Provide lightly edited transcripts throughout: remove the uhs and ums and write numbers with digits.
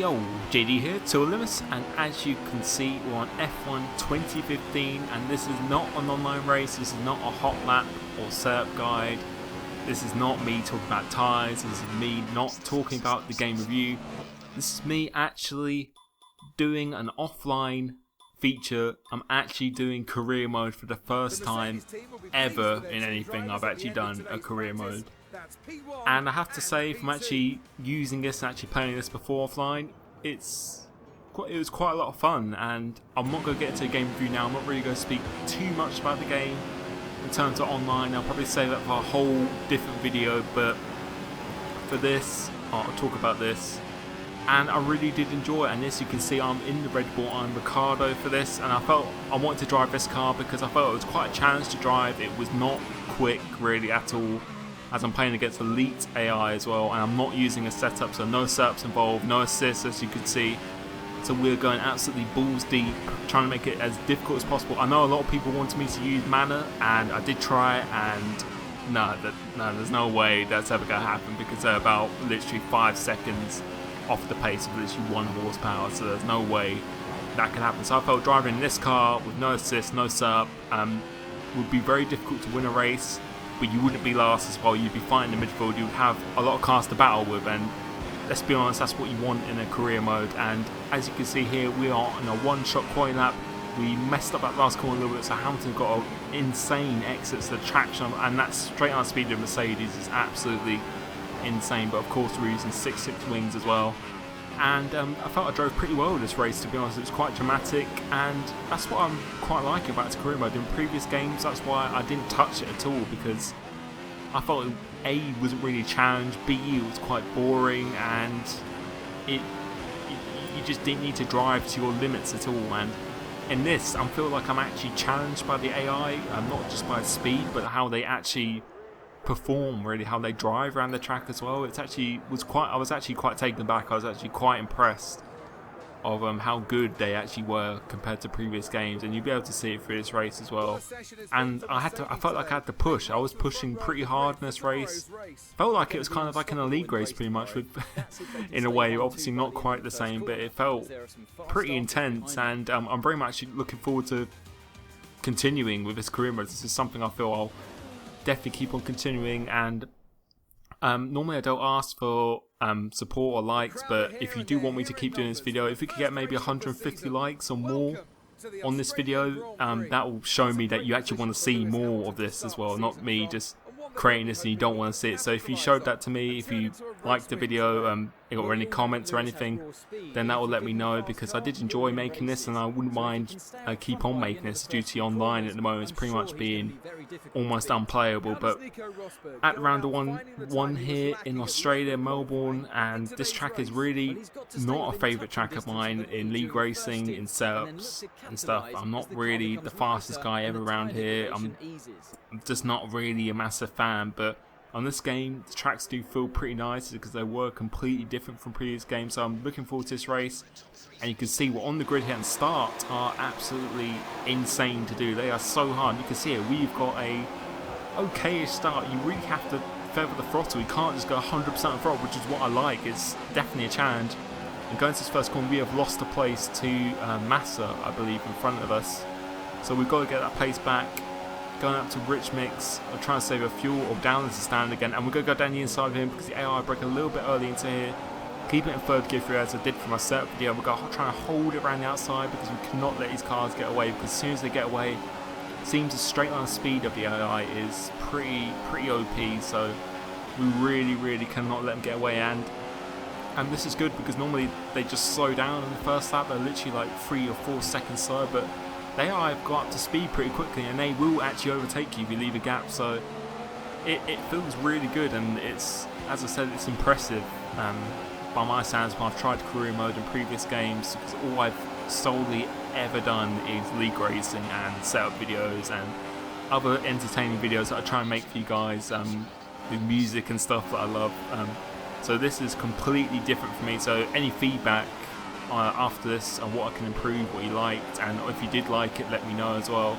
Yo, JD here, Tool Limits, and as you can see we're on F1 2015 and this is not an online race, this is not a hot lap or setup guide, this is not me talking about tyres, this is me not talking about the game review, this is me actually doing an offline feature. I'm actually doing career mode for the first time ever in anything. I've actually done a career mode. And I have to say, from actually using this and actually playing this before offline, it was quite a lot of fun. And I'm not going to get into a game review now. I'm not really going to speak too much about the game in terms of online. I'll probably save that for a whole different video. But for this, I'll talk about this. And I really did enjoy it. And as you can see, I'm in the Red Bull. I'm Ricardo for this. And I felt I wanted to drive this car because I felt it was quite a challenge to drive. It was not quick really at all, as I'm playing against elite AI as well, and I'm not using a setup, so no setups involved, no assists as you can see. So we're going absolutely balls deep, trying to make it as difficult as possible. I know a lot of people wanted me to use mana, and I did try, and no, there's no way that's ever going to happen because they're about literally 5 seconds off the pace of literally 1 horsepower, so there's no way that can happen. So I felt driving this car with no assist, no setup, would be very difficult to win a race. But you wouldn't be last as well, you'd be fighting the midfield, you'd have a lot of cars to battle with, and let's be honest, that's what you want in a career mode. And as you can see here, we are on a one-shot coin lap. We messed up that last corner a little bit, so Hamilton got an insane exit to the traction, and that straight on speed of Mercedes is absolutely insane. But of course we're using 6.6 wings as well. And I felt I drove pretty well this race, to be honest. It was quite dramatic, and that's what I'm quite liking about this career mode. In previous games, that's why I didn't touch it at all, because I felt A, wasn't really a challenge, B, it was quite boring, and you just didn't need to drive to your limits at all. And in this, I feel like I'm actually challenged by the AI, not just by speed, but how they actually perform, really, how they drive around the track as well. I was actually quite taken aback. I was actually quite impressed of how good they actually were compared to previous games, and you'll be able to see it through this race as well. And I felt like I had to push. I was pushing pretty hard in this race. Felt like it was kind of like an league race pretty much, with in a way, obviously not quite the same, but it felt pretty intense. And I'm very much looking forward to continuing with this career mode. This is something I feel I'll definitely keep on continuing. And normally I don't ask for support or likes, but if you do want me to keep doing this video, if we could get maybe 150 likes or more on this video, that will show me that you actually want to see more of this as well, not me just creating this and you don't want to see it. So if you showed that to me, if you liked the video or any comments or anything, then that will let me know, because I did enjoy making this and I wouldn't mind keep on making this, due to online at the moment it's pretty much being almost unplayable. But at round one here in Australia, Melbourne, and this track is really not a favourite track of mine in league racing, in setups and stuff. I'm not really the fastest guy ever around here. I'm just not really a massive fan, but on this game the tracks do feel pretty nice because they were completely different from previous games. So I'm looking forward to this race, and you can see we're on the grid here, and starts are absolutely insane to do. They are so hard. You can see here we've got a okayish start. You really have to feather the throttle. You can't just go 100% throttle, which is what I like. It's definitely a challenge. And going to this first corner, we have lost a place to Massa, I believe, in front of us, so we've got to get that pace back. Going up to Rich Mix, I'm trying to save a fuel, or down as a stand again, and we're going to go down the inside of him because the AI broke a little bit early into here. Keep it in third gear through as I did for my setup video. We're going to try to hold it around the outside because we cannot let these cars get away, because as soon as they get away, it seems the straight line speed of the AI is pretty OP, so we really cannot let them get away. And this is good because normally they just slow down in the first lap. They're literally like 3 or 4 seconds slow, but they have got up to speed pretty quickly, and they will actually overtake you if you leave a gap. So it feels really good, and it's, as I said, it's impressive by my standards when I've tried career mode in previous games, because all I've solely ever done is league racing and setup videos and other entertaining videos that I try and make for you guys with music and stuff that I love. So this is completely different for me. So any feedback after this and what I can improve, what you liked, and if you did like it, let me know as well.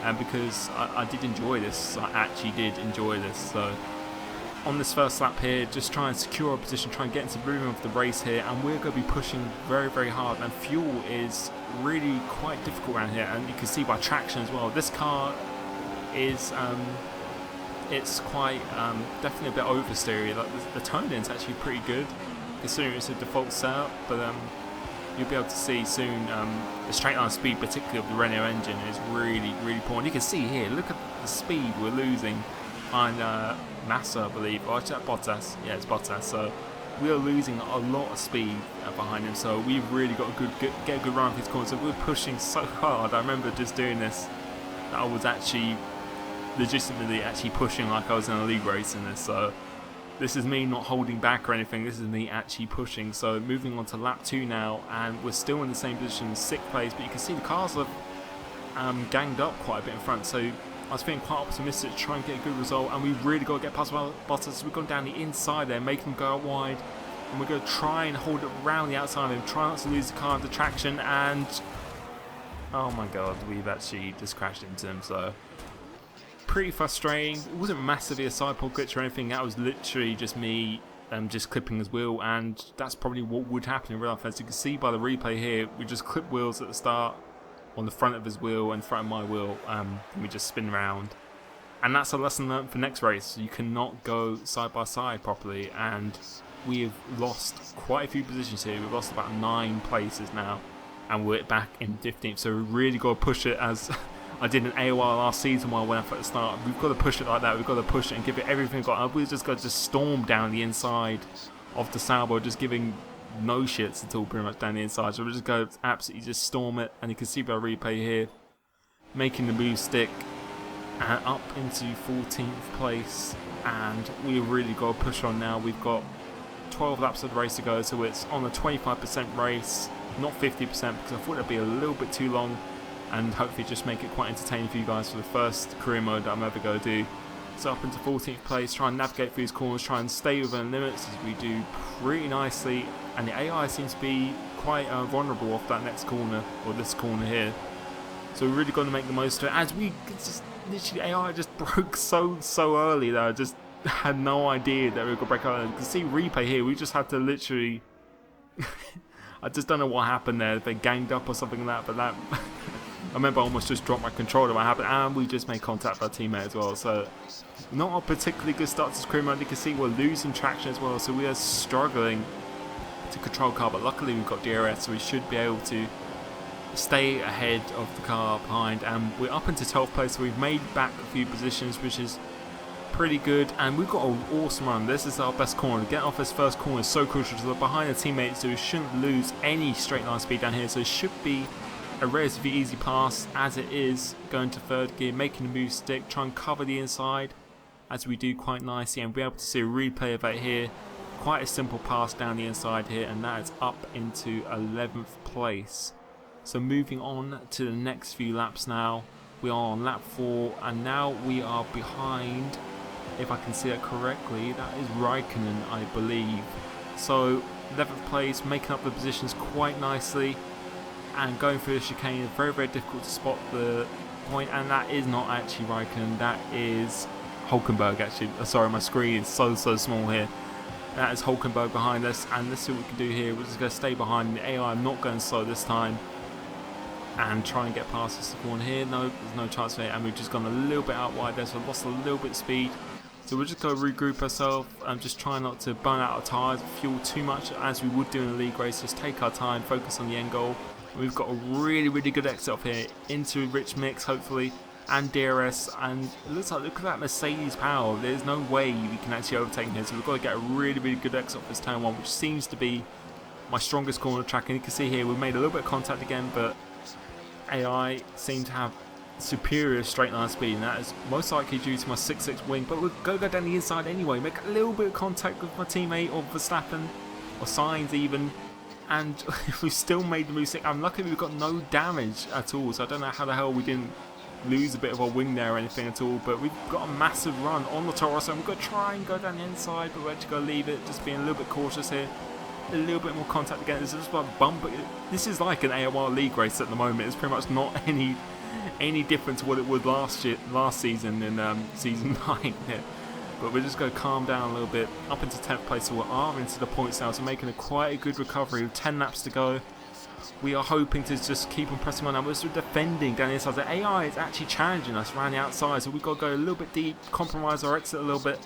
And because I did enjoy this, I actually did enjoy this. So on this first lap here, just try and secure a position, try and get into the rhythm of the race here, and we're going to be pushing very, very hard, and fuel is really quite difficult around here, and you can see by traction as well. This car is it's quite definitely a bit oversteery. Like the tone is actually pretty good considering it's a default setup, but you'll be able to see soon the straight line speed, particularly of the Renault engine, is really, really poor. And you can see here, look at the speed we're losing on Massa, I believe, or actually Bottas. Yeah, it's Bottas. So we are losing a lot of speed behind him. So we've really got to get a good run for these corners. So we're pushing so hard. I remember just doing this, that I was actually legitimately pushing like I was in a league race in this. So this is me not holding back or anything, this is me actually pushing. So moving on to lap 2 now, and we're still in the same position, 6th place, but you can see the cars have ganged up quite a bit in front. So I was feeling quite optimistic to try and get a good result, and we've really got to get past Bottas. So we've gone down the inside there, making him go out wide, and we're going to try and hold it around the outside of him, try not to lose the car into traction, and oh my god, we've actually just crashed into him. So pretty frustrating. It wasn't massively a side pod glitch or anything, that was literally just me just clipping his wheel, and that's probably what would happen in real life. As you can see by the replay here, we just clip wheels at the start on the front of his wheel and front of my wheel, and we just spin around. And that's a lesson learned for next race. You cannot go side by side properly, and we have lost quite a few positions here. We've lost about 9 places now, and we're back in 15th, so we really got to push it as I did an AOR last season while I went up at the start. We've got to push it like that. We've got to push it and give it everything we've got. We've just got to storm down the inside of the Sauber, just giving no shits at all pretty much down the inside. So we'll just go absolutely just storm it. And you can see by replay here, making the move stick and up into 14th place. And we've really got to push on now. We've got 12 laps of the race to go. So it's on a 25% race, not 50%, because I thought it'd be a little bit too long. And hopefully just make it quite entertaining for you guys for the first career mode that I'm ever going to do. So up into 14th place, try and navigate through these corners, try and stay within limits as we do pretty nicely. And the AI seems to be quite vulnerable off that next corner, or this corner here. So we're really going to make the most of it. As we just literally, AI just broke so early that I just had no idea that we were going to break out. You can see replay here, we just had to literally I just don't know what happened there, if they ganged up or something like that, but that I remember I almost just dropped my controller when it happened, and we just made contact with our teammate as well. So not a particularly good start to this career mode. You can see we're losing traction as well, so we are struggling to control car, but luckily we've got DRS, so we should be able to stay ahead of the car behind, and we're up into 12th place, so we've made back a few positions, which is pretty good, and we've got an awesome run. This is our best corner. Getting off this first corner is so crucial, so we're behind the teammates, so we shouldn't lose any straight line speed down here, so it should be a relatively easy pass as it is. Going to third gear, making the move stick, try and cover the inside as we do quite nicely, and we'll be able to see a replay of it here. Quite a simple pass down the inside here, and that is up into 11th place. So moving on to the next few laps now. We are on lap 4, and now we are behind, if I can see it correctly, that is Raikkonen, I believe. So 11th place, making up the positions quite nicely, and going through the chicane is very difficult to spot the point, and that is not actually Raikkonen, that is Hulkenberg actually. Sorry, my screen is so small here. That is Hulkenberg behind us, and let's see what we can do here. We're just going to stay behind the AI. I'm not going slow this time, and try and get past this corner here. No, there's no chance for it, and we've just gone a little bit out wide there, so lost a little bit of speed. So we're just going to regroup ourselves and just try not to burn out our tyres, fuel too much as we would do in a league race. Just take our time, focus on the end goal. We've got a really good exit off here into rich mix, hopefully, and DRS, and it looks like, look at that Mercedes power. There's no way we can actually overtake him here, so we've got to get a really good exit off this turn 1, which seems to be my strongest corner track. And you can see here we've made a little bit of contact again, but AI seem to have superior straight line speed, and that is most likely due to my 6.6 wing, but we're going to go down the inside anyway, make a little bit of contact with my teammate, or Verstappen, or Sainz even, and we've still made the move stick. I'm lucky we've got no damage at all, so I don't know how the hell we didn't lose a bit of our wing there or anything at all, but we've got a massive run on the Toro, so we've got to try and go down the inside, but we're actually going to leave it, just being a little bit cautious here. A little bit more contact again. This is just about bump. This is like an AOR league race at the moment. It's pretty much not any different to what it was last season in season 9. Yeah. But we're just going to calm down a little bit, up into 10th place, so we are into the points now, so making quite a good recovery with 10 laps to go. We are hoping to just keep on pressing on, and we're still defending down the inside. The AI is actually challenging us around the outside, so we've got to go a little bit deep, compromise our exit a little bit,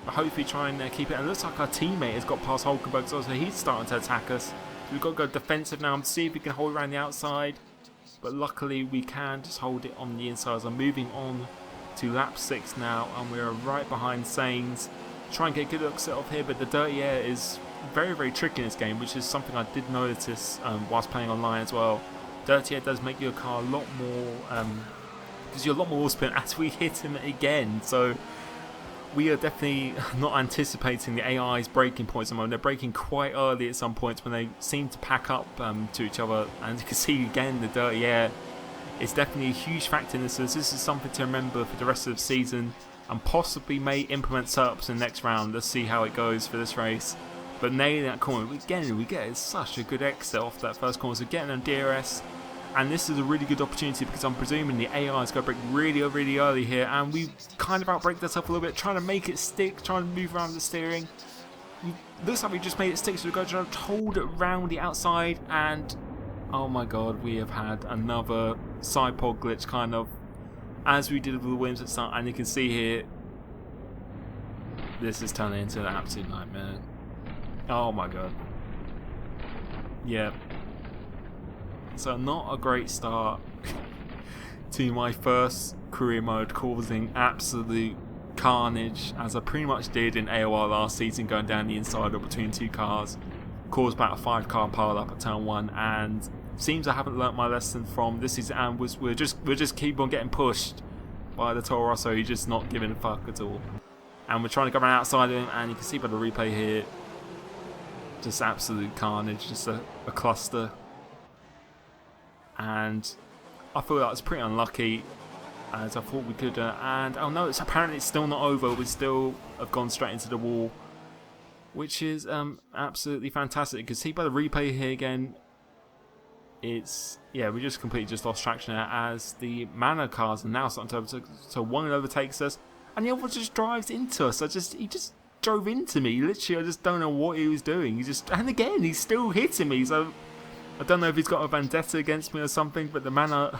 but hopefully try and keep it. And it looks like our teammate has got past Hulkenberg, so he's starting to attack us. So we've got to go defensive now and see if we can hold around the outside, but luckily we can just hold it on the inside. So I'm moving on to lap 6 now, and we're right behind Sainz. Try and get good exit off here, but the dirty air is very, very tricky in this game, which is something I did notice whilst playing online as well. Dirty air does make your car a lot more, gives you a lot more wheel spin as we hit him again. So we are definitely not anticipating the AI's braking points at the moment. They're braking quite early at some points when they seem to pack up to each other, and you can see again the dirty air is definitely a huge factor in this. So this is something to remember for the rest of the season, and possibly may implement setups in the next round. Let's see how it goes for this race. But nailing that corner, again, we get such a good exit off that first corner. So getting on DRS, and this is a really good opportunity because I'm presuming the AI is going to brake really, really early here, and we kind of outbraked ourselves a little bit, trying to make it stick, trying to move around the steering. Looks like we just made it stick, so we're going to hold it around the outside, and oh my god, we have had another side pod glitch kind of, as we did with the Williams at the start, and you can see here, this is turning into an absolute nightmare. Oh my god. Yeah. So not a great start to my first career mode, causing absolute carnage, as I pretty much did in AOR last season, going down the inside or between two cars. Caused about a 5-car pile up at turn 1, and seems I haven't learnt my lesson from this season, and we're just keep on getting pushed by the Toro Rosso. He's just not giving a fuck at all. And we're trying to go around outside of him, and you can see by the replay here, just absolute carnage, just a cluster. And I feel that was pretty unlucky, as I thought we could, and oh no, apparently it's still not over. We still have gone straight into the wall, which is absolutely fantastic. You can see by the replay here again, it's, yeah, we just completely just lost traction there, as the Manor cars are now starting to overtake. So one overtakes us, and the other one just drives into us. He just drove into me. Literally, I just don't know what he was doing. And again, he's still hitting me. So I don't know if he's got a vendetta against me or something, but the Manor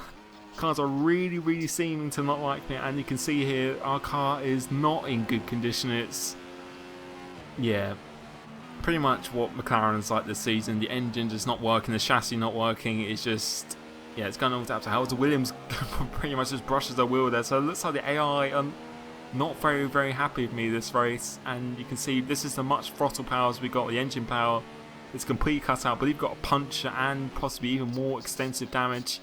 cars are really, really seeming to not like me. And you can see here, our car is not in good condition. It's, yeah, pretty much what McLaren's like this season. The engine just not working, the chassis not working. It's just, yeah, it's going all to hell. The Williams pretty much just brushes the wheel there. So it looks like the AI not very, very happy with me this race. And you can see this is the much throttle power as we got. The engine power is completely cut out, but we've got a puncture and possibly even more extensive damage.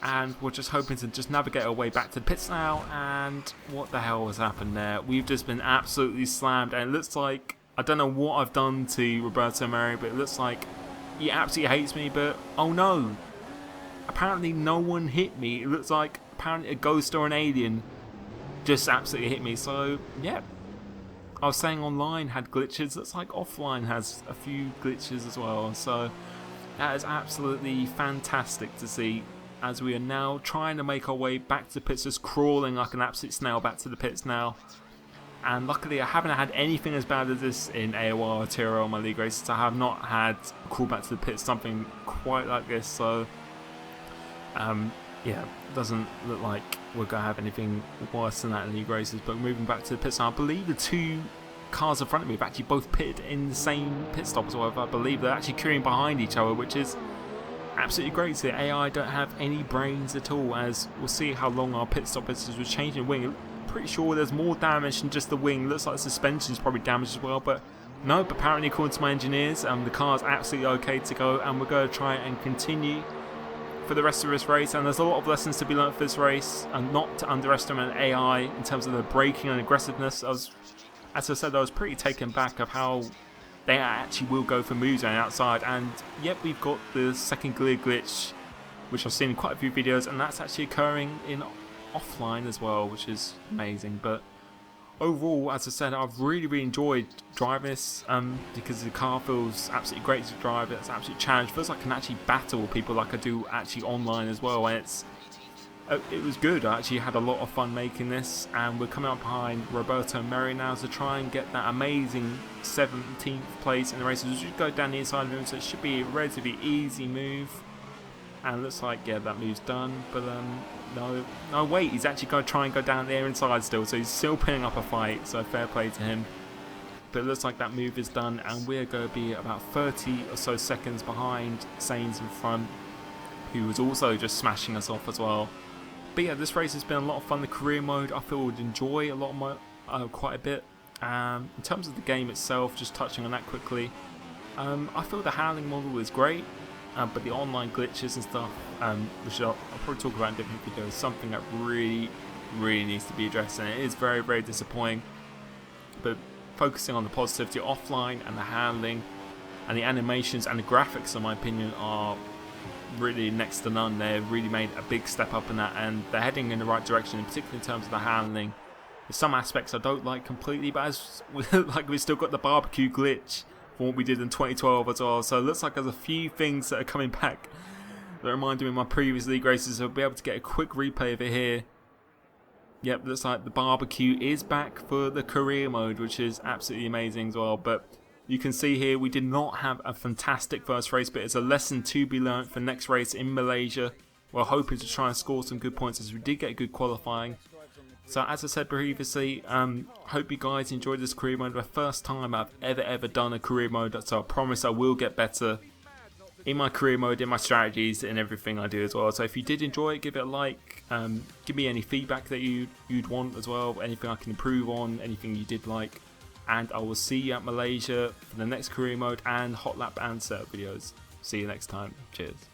And we're just hoping to just navigate our way back to the pits now. And what the hell has happened there? We've just been absolutely slammed, and it looks like, I don't know what I've done to Roberto Meri, but it looks like he absolutely hates me. But oh no, apparently no one hit me. It looks like apparently a ghost or an alien just absolutely hit me. So yeah, I was saying online had glitches. Looks like offline has a few glitches as well. So that is absolutely fantastic to see, as we are now trying to make our way back to the pits, just crawling like an absolute snail back to the pits now. And luckily I haven't had anything as bad as this in AOR or Tiro on my league races. I have not had crawl back to the pits, something quite like this. So yeah, doesn't look like we're going to have anything worse than that in league races. But moving back to the pits now, I believe the two cars in front of me have actually both pitted in the same pit stop as well. I believe they're actually queuing behind each other, which is absolutely great. So the AI don't have any brains at all, as we'll see how long our pit stop is as we're changing wing. Pretty sure there's more damage than just the wing. Looks like the suspension is probably damaged as well, but nope, apparently according to my engineers, the car's absolutely okay to go, and we're going to try and continue for the rest of this race. And there's a lot of lessons to be learned for this race, and not to underestimate AI in terms of the braking and aggressiveness. As I said, I was pretty taken back of how they actually will go for moves on the outside. And yep, we've got the second gear glitch, which I've seen in quite a few videos, and that's actually occurring in offline as well, which is amazing. But overall, as I said, I've really enjoyed driving this, because the car feels absolutely great to drive. It's an absolute challenge. Feels like I can actually battle people like I do actually online as well, and it's It was good. I actually had a lot of fun making this, and we're coming up behind Roberto Merri now to try and get that amazing 17th place in the races. We should go down the inside of him, so it should be a relatively easy move. And it looks like, yeah, that move's done, but no, wait, he's actually going to try and go down there inside still, so he's still putting up a fight, so fair play to him. But it looks like that move is done, and we're going to be about 30 or so seconds behind Sainz in front, who was also just smashing us off as well. But yeah, this race has been a lot of fun. The career mode, I feel, would enjoy a lot of my, quite a bit. In terms of the game itself, just touching on that quickly, I feel the handling model is great, but the online glitches and stuff, which I'll probably talk about in different videos, something that really needs to be addressed, and it is very disappointing. But focusing on the positivity offline and the handling and the animations and the graphics, in my opinion, are really next to none. They've really made a big step up in that, and they're heading in the right direction, in particular in terms of the handling. There's some aspects I don't like completely, but as like we've still got the barbecue glitch from what we did in 2012 as well, so it looks like there's a few things that are coming back that reminded me of my previous league races. So I'll be able to get a quick replay of it here. Yep, looks like the barbecue is back for the career mode, which is absolutely amazing as well. But you can see here we did not have a fantastic first race, but it's a lesson to be learnt for next race in Malaysia. We're hoping to try and score some good points, as we did get good qualifying. So as I said previously, hope you guys enjoyed this career mode. The first time I've ever done a career mode, so I promise I will get better in my career mode, in my strategies, and everything I do as well. So if you did enjoy it, give it a like. Give me any feedback that you'd want as well, anything I can improve on, anything you did like. And I will see you at Malaysia for the next career mode and hot lap and setup videos. See you next time. Cheers.